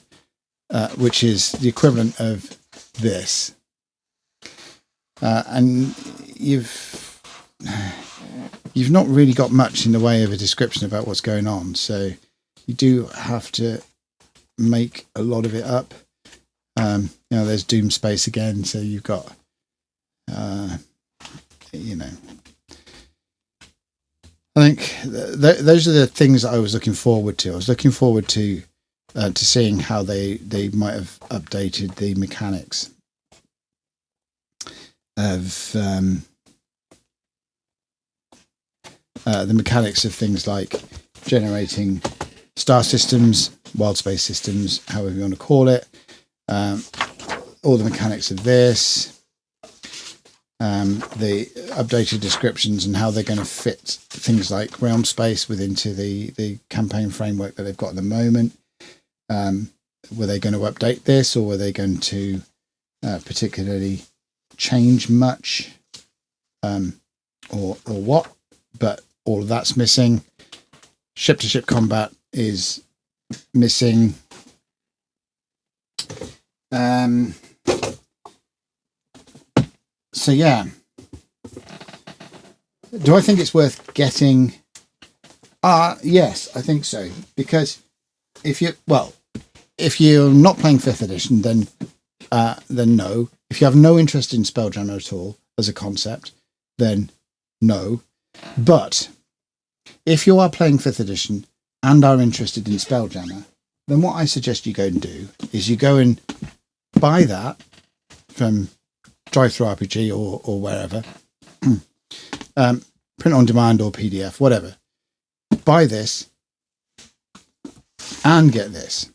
which is the equivalent of this, and you've not really got much in the way of a description about what's going on, so you do have to make a lot of it up. There's Doom Space again, so you've got I think those are the things that I was looking forward to. I was looking forward to seeing how they might have updated the mechanics of things like generating star systems, wild space systems, however you want to call it, all the mechanics of this, the updated descriptions and how they're going to fit things like realm space into the campaign framework that they've got at the moment. Were they going to update this, or were they going to particularly change much, or what? But all of that's missing. Ship to ship combat is missing. So yeah, do I think it's worth getting? Yes, I think so, because if you're not playing 5th edition, then no. If you have no interest in Spelljammer at all as a concept, then no. But if you are playing 5th edition and are interested in Spelljammer, then what I suggest you go and do is you go and buy that from DriveThruRPG or wherever, print on demand or PDF, whatever. Buy this and get this,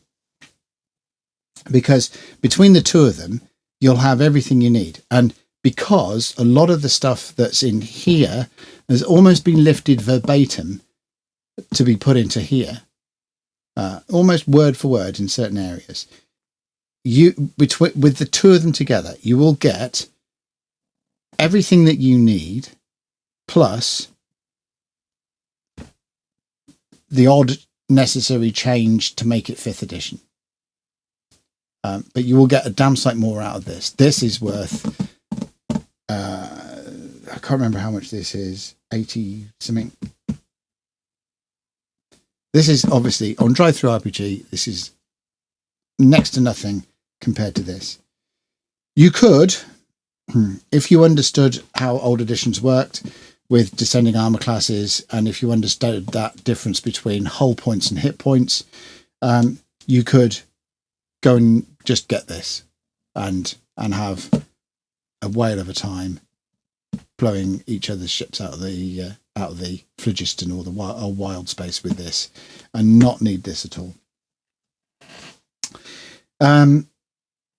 because between the two of them, you'll have everything you need. And because a lot of the stuff that's in here has almost been lifted verbatim to be put into here, almost word for word in certain areas. With the two of them together, you will get everything that you need, plus the odd necessary change to make it 5th edition. But you will get a damn sight more out of this. This is worth, I can't remember how much this is, 80 something. This is obviously on DriveThruRPG. This is next to nothing compared to this. You could, if you understood how old editions worked with descending armor classes, and if you understood that difference between hull points and hit points, you could go and just get this and have a whale of a time blowing each other's ships out of the phlogiston or the wild space with this, and not need this at all.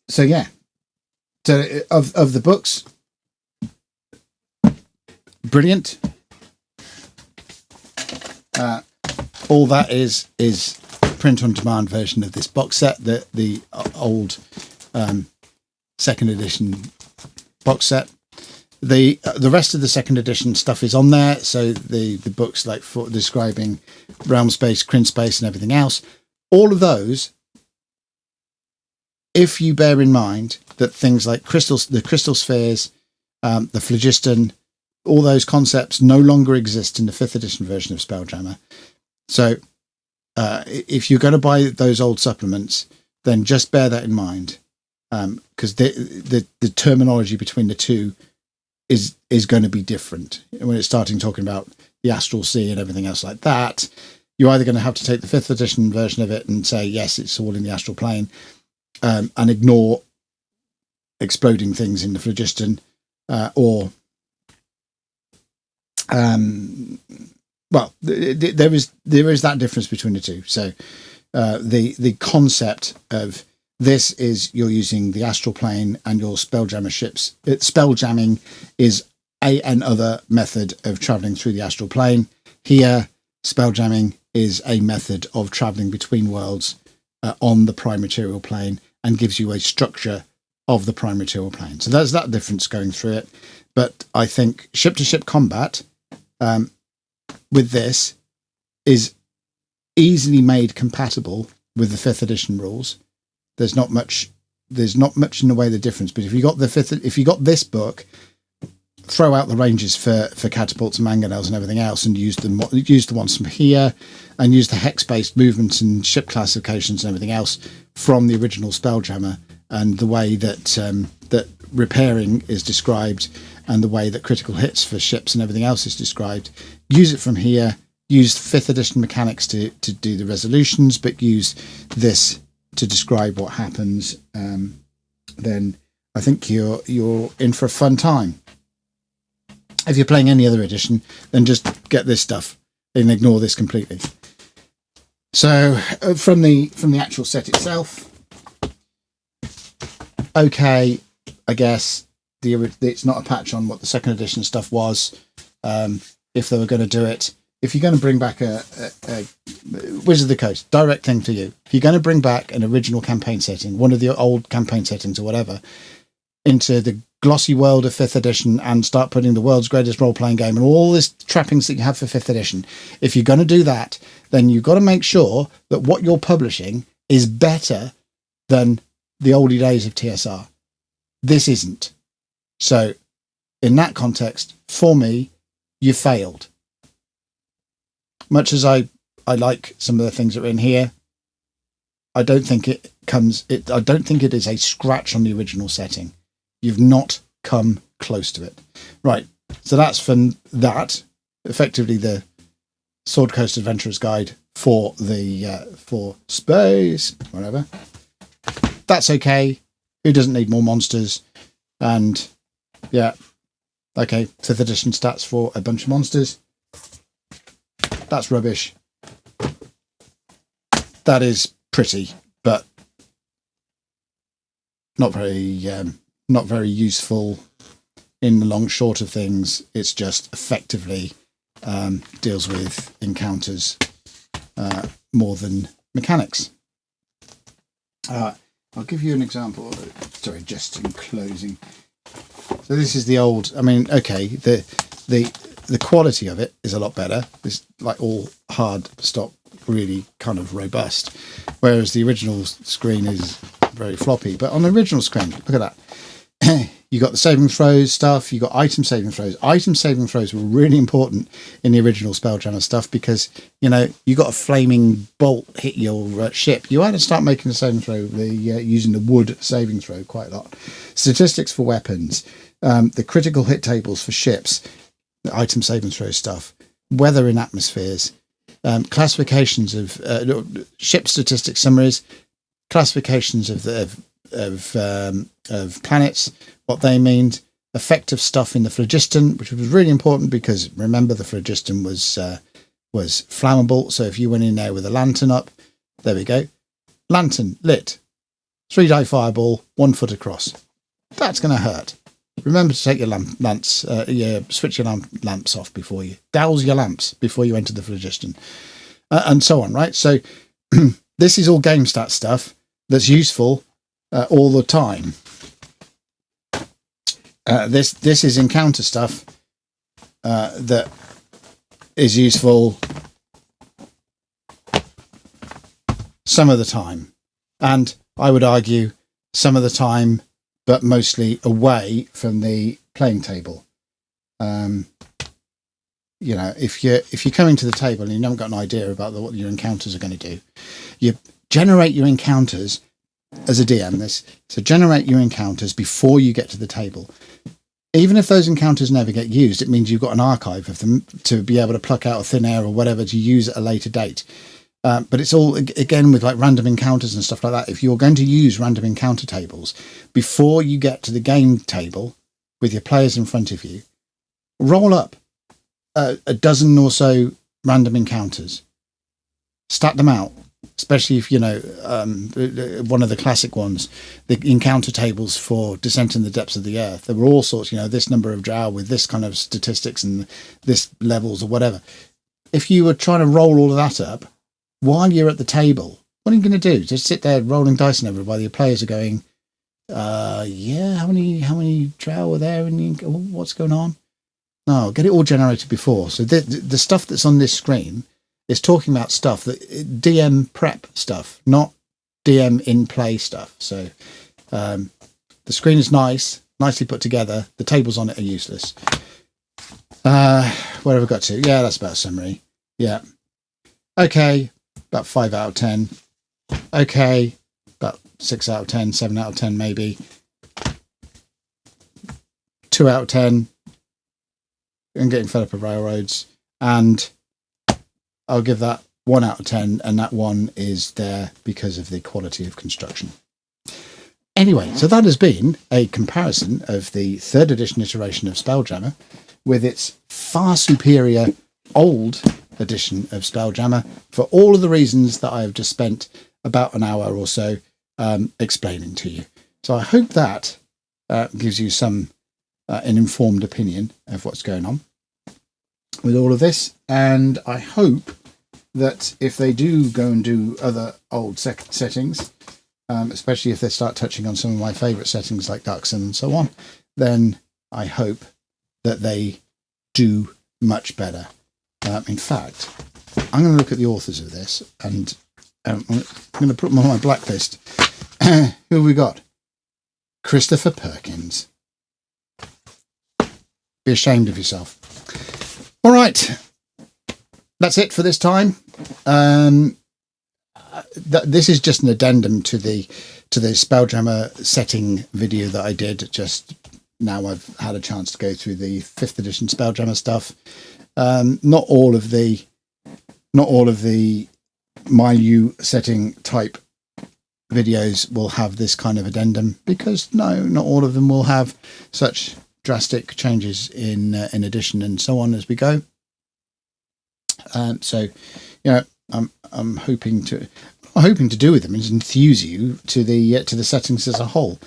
So yeah, so of the books, brilliant. All that is print on demand version of this box set, the old 2nd edition box set. The rest of the 2nd edition stuff is on there. So the books like for describing realm space, Kryn space, and everything else. All of those, if you bear in mind that things like the crystal spheres, the phlogiston, all those concepts no longer exist in the 5th edition version of Spelljammer. So if you're going to buy those old supplements, then just bear that in mind, because the terminology between the two is going to be different. When it's starting talking about the Astral Sea and everything else like that, you're either going to have to take the 5th edition version of it and say, yes, it's all in the astral plane, and ignore exploding things in the phlogiston, or there is that difference between the two. So the concept of this is you're using the astral plane and your spelljammer ships. Spelljamming is another method of traveling through the astral plane. Here, spelljamming is a method of traveling between worlds on the prime material plane, and gives you a structure of the prime material plane. So there's that difference going through it. But I think ship-to-ship combat with this is easily made compatible with the 5th edition rules. There's not much in the way of the difference. But if you got this book, throw out the ranges for catapults and mangonels and everything else, and use the ones from here, and use the hex-based movements and ship classifications and everything else from the original Spelljammer, and the way that that repairing is described, and the way that critical hits for ships and everything else is described. Use it from here. Use 5th edition mechanics to do the resolutions, but use this to describe what happens. Then I think you're in for a fun time. If you're playing any other edition, then just get this stuff and ignore this completely. So from the actual set itself, okay, I guess it's not a patch on what the 2nd edition stuff was. If they were going to do it, if you're going to bring back a Wizard of the Coast, direct thing to you. If you're going to bring back an original campaign setting, one of the old campaign settings or whatever, into the glossy world of 5th edition, and start putting the world's greatest role-playing game and all this trappings that you have for 5th edition, if you're going to do that, then you've got to make sure that what you're publishing is better than the oldie days of TSR. This isn't. So in that context, for me, you failed. Much as I like some of the things that are in here, I don't think it is a scratch on the original setting. You've not come close to it. Right. So that's from that, effectively the Sword Coast Adventurer's Guide for space, whatever. That's okay. Who doesn't need more monsters? And yeah, okay, 5th edition stats for a bunch of monsters. That's rubbish. That is pretty, but not very useful. in the long short of things, it's just effectively deals with encounters more than mechanics. I'll give you an example. Sorry, just in closing. So this is the old. I mean, okay, the quality of it is a lot better. It's like all hard stop, really kind of robust, whereas the original screen is very floppy. But on the original screen, look at that. You got the saving throws stuff. You got item saving throws. Item saving throws were really important in the original Spelljammer stuff because, you know, you got a flaming bolt hit your ship. You had to start making a saving throw, using the wood saving throw quite a lot. Statistics for weapons, the critical hit tables for ships, the item saving throw stuff, weather in atmospheres, classifications of ship statistics summaries, classifications of planets, what they mean, effective stuff in the phlogiston, which was really important because remember the phlogiston was flammable. So if you went in there with a lantern up, there we go, lantern lit, 3-die fireball, 1 foot across. That's going to hurt. Remember to take your switch your lamps off before you douse your lamps before you enter the phlogiston, and so on. Right. So this is all game stat stuff that's useful all the time. This is encounter stuff that is useful some of the time, and I would argue some of the time, but mostly away from the playing table. You know, if you're coming to the table and you haven't got an idea about what your encounters are going to do, you generate your encounters as a DM. So generate your encounters before you get to the table. Even if those encounters never get used, it means you've got an archive of them to be able to pluck out of thin air or whatever to use at a later date. But it's all, again, with like random encounters and stuff like that. If you're going to use random encounter tables, before you get to the game table with your players in front of you, roll up a dozen or so random encounters. Stack them out, especially if, you know, one of the classic ones, the encounter tables for Descent in the Depths of the Earth. There were all sorts, you know, this number of drow with this kind of statistics and this levels or whatever. If you were trying to roll all of that up, while you're at the table, what are you going to do? Just sit there rolling dice and everything while your players are going, yeah, how many drow are there? And what's going on? No, get it all generated before. So the stuff that's on this screen is talking about stuff that DM prep stuff, not DM in play stuff. So the screen is nicely put together. The tables on it are useless. Where have I got to? Yeah, that's about a summary. Yeah. Okay. About 5 out of 10. Okay. About 6 out of 10, 7 out of 10, maybe. 2 out of 10. I'm getting fed up of railroads. And I'll give that 1 out of 10. And that one is there because of the quality of construction. Anyway, so that has been a comparison of the 3rd edition iteration of Spelljammer with its far superior old edition of Spelljammer for all of the reasons that I have just spent about an hour or so explaining to you. So I hope that gives you an informed opinion of what's going on with all of this. And I hope that if they do go and do other old settings, especially if they start touching on some of my favourite settings like ducks and so on, then I hope that they do much better. In fact, I'm going to look at the authors of this and I'm going to put them on my blacklist. Who have we got? Christopher Perkins. Be ashamed of yourself. All right. That's it for this time. This is just an addendum to the Spelljammer setting video that I did. Just now I've had a chance to go through the 5th edition Spelljammer stuff. Not all of the Milieu setting type videos will have this kind of addendum because not all of them will have such drastic changes in edition and so on as we go. So, you know, I'm hoping to do with them is enthuse you to the settings as a whole,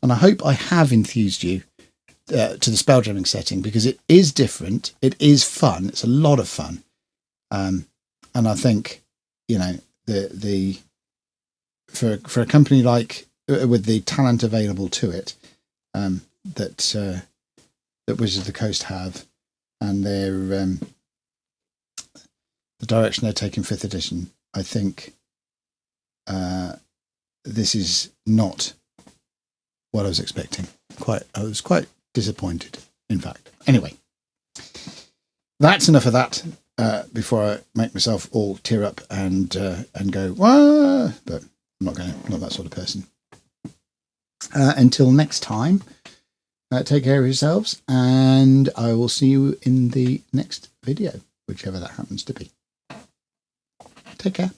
and I hope I have enthused you to the spelljamming setting, because it is different. It is fun. It's a lot of fun. And I think, for a company like with the talent available to it, that Wizards of the Coast have, and their the direction they're taking 5th edition, I think this is not what I was expecting. I was quite disappointed, in fact. Anyway, that's enough of that. Before I make myself all tear up and go, wah! But I'm not that sort of person. Until next time, take care of yourselves, and I will see you in the next video, whichever that happens to be. Take care.